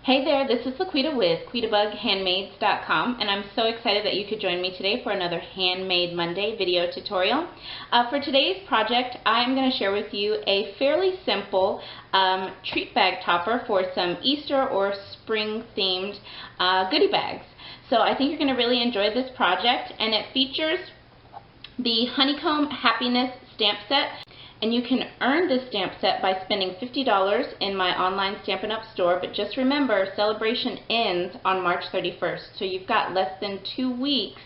Hey there, this is LaQuita with QuitaBugHandmades.com, and I'm so excited that you could join me today for another Handmade Monday video tutorial. For today's project, I'm going to share with you a fairly simple treat bag topper for some Easter or spring themed goodie bags. So I think you're going to really enjoy this project, and it features the Honeycomb Happiness stamp set. And you can earn this stamp set by spending $50 in my online Stampin' Up! Store, but just remember, celebration ends on March 31st, so you've got less than 2 weeks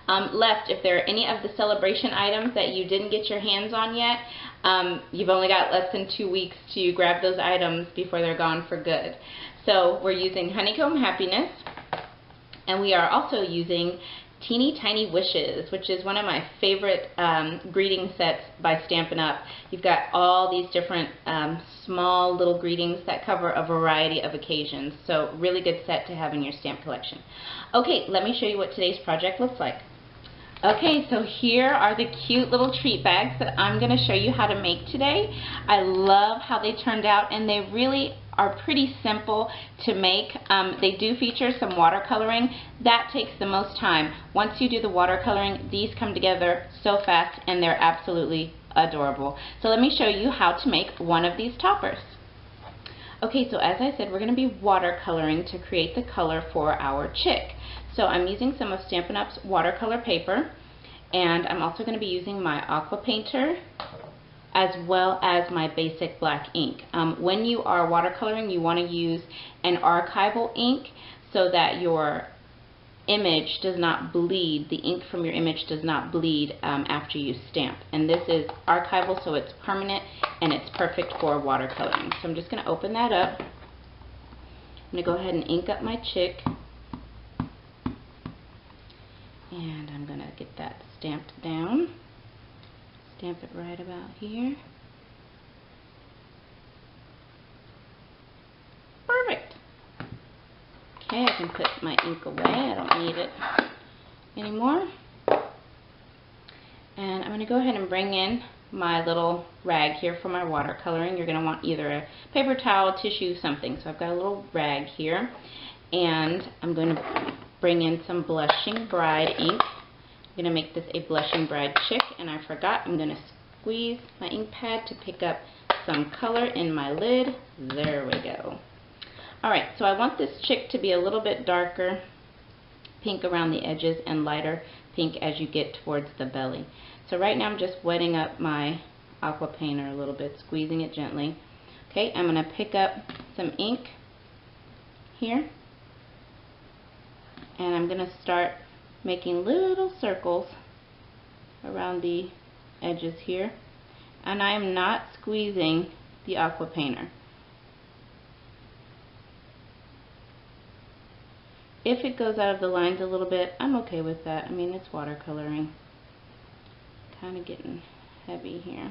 left. If there are any of the celebration items that you didn't get your hands on yet, you've only got less than 2 weeks to grab those items before they're gone for good. So we're using Honeycomb Happiness, and we are also using Teeny Tiny Wishes, which is one of my favorite greeting sets by Stampin' Up! You've got all these different small little greetings that cover a variety of occasions. So really good set to have in your stamp collection. Okay, let me show you what today's project looks like. Okay, so here are the cute little treat bags that I'm going to show you how to make today. I love how they turned out, and they really are pretty simple to make. They do feature some watercoloring. That takes the most time. Once you do the watercoloring, these come together so fast, and they're absolutely adorable. So let me show you how to make one of these toppers. Okay, so as I said, we're going to be watercoloring to create the color for our chick. So I'm using some of Stampin' Up's watercolor paper, and I'm also going to be using my aqua painter as well as my basic black ink. When you are watercoloring, you want to use an archival ink so that your image does not bleed, the ink from your image does not bleed after you stamp. And this is archival, so it's permanent and it's perfect for watercoloring. So I'm just going to open that up. I'm going to go ahead and ink up my chick. And I'm going to get that stamped down. Stamp it right about here. Perfect. Okay, I can put my ink away. I don't need it anymore. And I'm going to go ahead and bring in my little rag here for my watercoloring. You're going to want either a paper towel, tissue, something. So I've got a little rag here. And I'm going to bring in some Blushing Bride ink. I'm going to make this a Blushing Bride chick, and I forgot, I'm going to squeeze my ink pad to pick up some color in my lid. There we go. Alright, so I want this chick to be a little bit darker pink around the edges and lighter pink as you get towards the belly. So right now I'm just wetting up my aqua painter a little bit, squeezing it gently. Okay, I'm going to pick up some ink here, and I'm going to start making little circles around the edges here, and I am not squeezing the aqua painter. If it goes out of the lines a little bit, I'm okay with that. I mean, it's watercoloring. Kind of getting heavy here.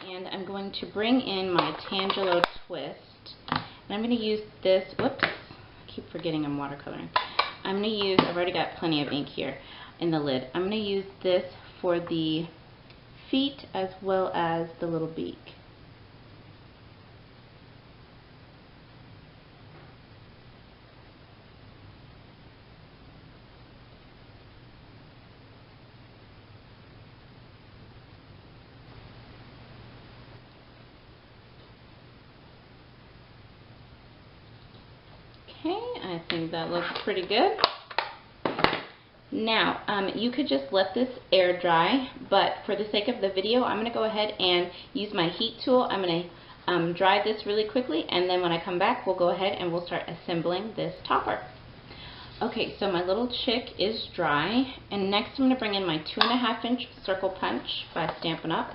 And I'm going to bring in my Tangelo Twist. And I'm going to use this, whoops, I keep forgetting I'm watercoloring. I'm going to use, I've already got plenty of ink here in the lid. I'm going to use this for the feet as well as the little beak. Okay, I think that looks pretty good. Now, you could just let this air dry, but for the sake of the video, I'm going to go ahead and use my heat tool. I'm going to dry this really quickly, and then when I come back, we'll go ahead and we'll start assembling this topper. Okay, so my little chick is dry, and next I'm going to bring in my 2.5-inch circle punch by Stampin' Up,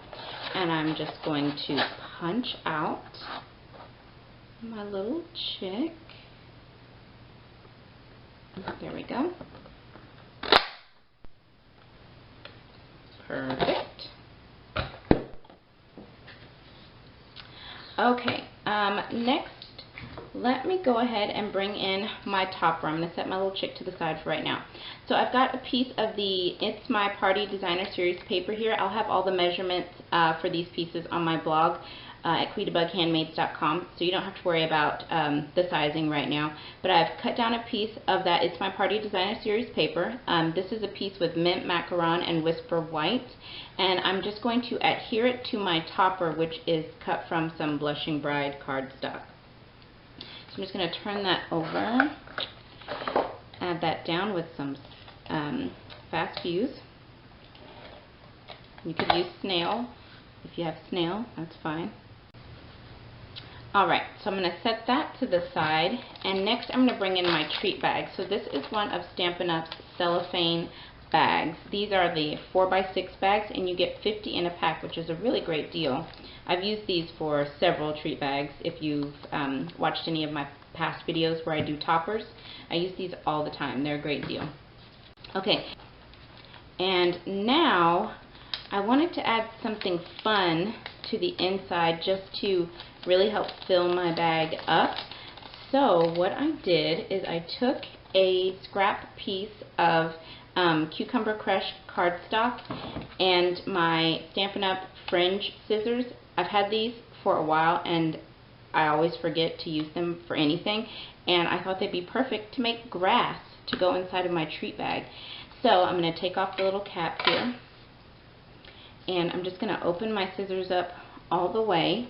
and I'm just going to punch out my little chick. There we go. Perfect. next, let me go ahead and bring in my topper. I'm going to set my little chick to the side for right now. So I've got a piece of the It's My Party Designer Series paper here. I'll have all the measurements for these pieces on my blog at LaQuitaBugHandmaids.com, so you don't have to worry about the sizing right now. But I've cut down a piece of that It's My Party Designer Series paper. This is a piece with mint macaron and whisper white, and I'm just going to adhere it to my topper, which is cut from some Blushing Bride cardstock. So I'm just going to turn that over, add that down with some fast fuse. You could use snail. If you have snail, that's fine. Alright, so I'm going to set that to the side, and next I'm going to bring in my treat bag. So this is one of Stampin' Up's cellophane bags. These are the 4x6 bags, and you get 50 in a pack, which is a really great deal. I've used these for several treat bags. If you've watched any of my past videos where I do toppers, I use these all the time. They're a great deal. Okay, and now I wanted to add something fun to the inside just to really help fill my bag up. So what I did is I took a scrap piece of Cucumber Crush cardstock and my Stampin' Up! Fringe scissors. I've had these for a while and I always forget to use them for anything, and I thought they'd be perfect to make grass to go inside of my treat bag. So I'm going to take off the little cap here, and I'm just going to open my scissors up all the way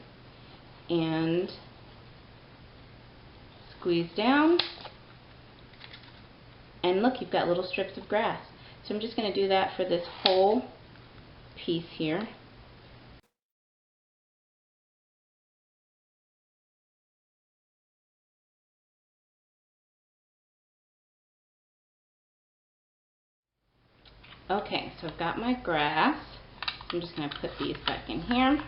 and squeeze down, and look, you've got little strips of grass. So I'm just going to do that for this whole piece here. Okay, so I've got my grass. I'm just going to put these back in here.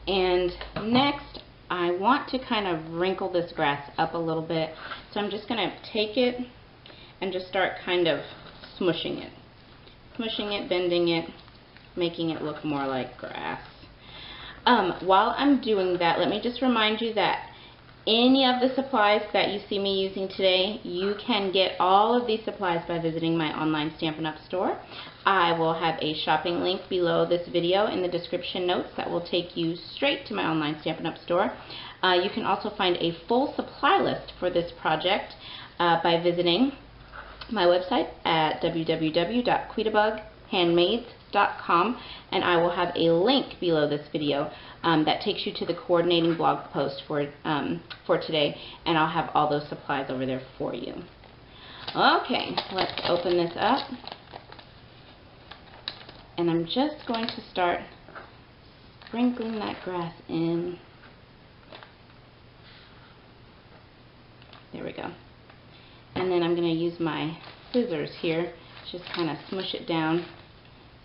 And next, I want to kind of wrinkle this grass up a little bit. So I'm just going to take it and just start kind of smushing it. Smushing it, bending it, making it look more like grass. While I'm doing that, let me just remind you that any of the supplies that you see me using today, you can get all of these supplies by visiting my online Stampin' Up! Store. I will have a shopping link below this video in the description notes that will take you straight to my online Stampin' Up! Store. You can also find a full supply list for this project by visiting my website at www.LaQuitaBugHandmaids.com, and I will have a link below this video that takes you to the coordinating blog post for today, and I'll have all those supplies over there for you. Okay, let's open this up, and I'm just going to start sprinkling that grass in. There we go. And then I'm going to use my scissors here, just kind of smush it down,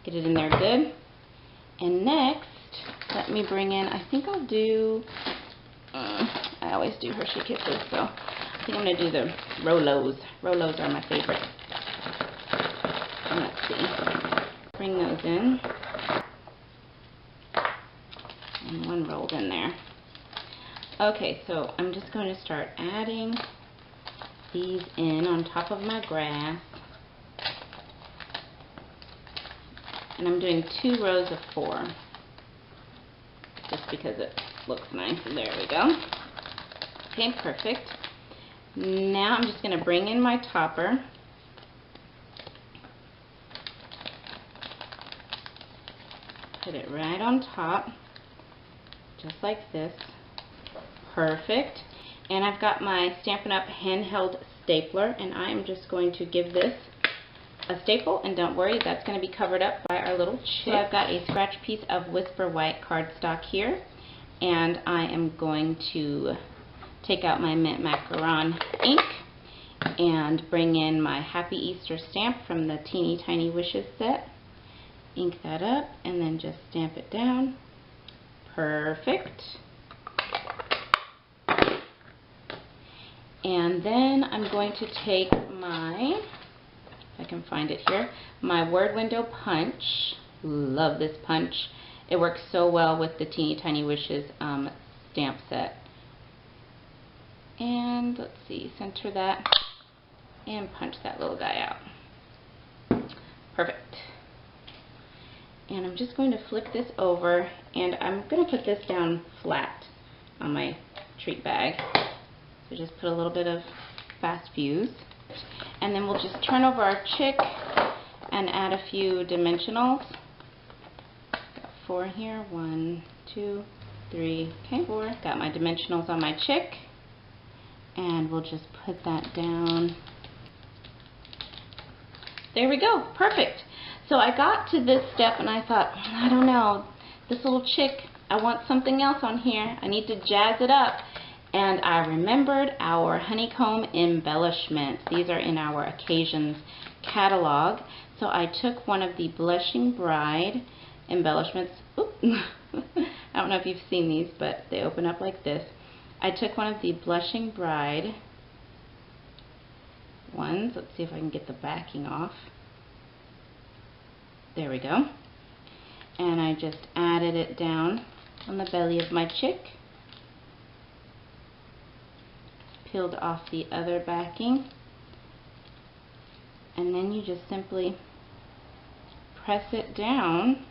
get it in there good. And next, let me bring in, I think I'll do, I always do Hershey Kisses, so I think I'm going to do the Rolos. Rolos are my favorite. And let's see, bring those in. And one rolled in there. Okay, so I'm just going to start adding these in on top of my grass. And I'm doing 2 rows of 4, just because it looks nice. There we go. Okay, perfect. Now I'm just going to bring in my topper. Put it right on top, just like this. Perfect. And I've got my Stampin' Up! Handheld stapler, and I am just going to give this a staple, and don't worry, that's going to be covered up by our little chick. So I've got a scratch piece of Whisper White cardstock here, and I am going to take out my mint macaron ink and bring in my Happy Easter stamp from the Teeny Tiny Wishes set. Ink that up and then just stamp it down. Perfect. And then I'm going to take my, if I can find it here, my word window punch. Love this punch. It works so well with the Teeny Tiny Wishes stamp set. And let's see, center that and punch that little guy out. Perfect. And I'm just going to flip this over, and I'm going to put this down flat on my treat bag. So just put a little bit of fast fuse. And then we'll just turn over our chick and add a few dimensionals. Got 4 here, 1, 2, 3, okay, 4. Got my dimensionals on my chick. And we'll just put that down. There we go, perfect. So I got to this step and I thought, I don't know, this little chick, I want something else on here. I need to jazz it up. And I remembered our honeycomb embellishments. These are in our occasions catalog. So I took one of the Blushing Bride embellishments. Oop. I don't know if you've seen these, but they open up like this. I took one of the Blushing Bride ones. Let's see if I can get the backing off. There we go. And I just added it down on the belly of my chick. Peeled off the other backing. And then you just simply press it down.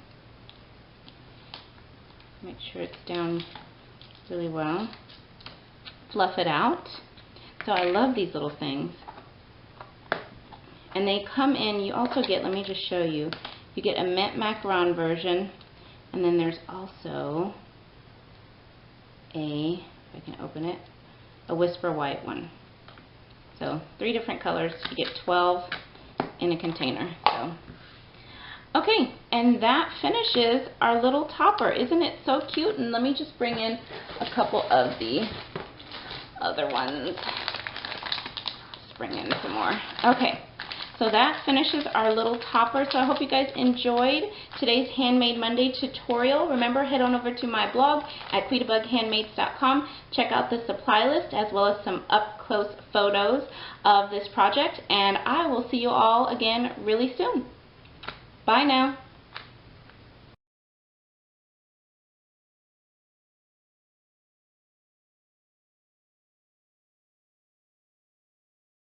Make sure it's down really well. Fluff it out. So I love these little things. And they come in, you also get, let me just show you, you get a mint macaron version, and then there's also a, if I can open it, a Whisper White one. So 3 different colors, you get 12 in a container. So, okay, and that finishes our little topper. Isn't it so cute? And let me just bring in a couple of the other ones. Just bring in some more. Okay. So that finishes our little topper. So I hope you guys enjoyed today's Handmade Monday tutorial. Remember, head on over to my blog at LaQuitaBugHandmades.com. Check out the supply list as well as some up-close photos of this project. And I will see you all again really soon. Bye now.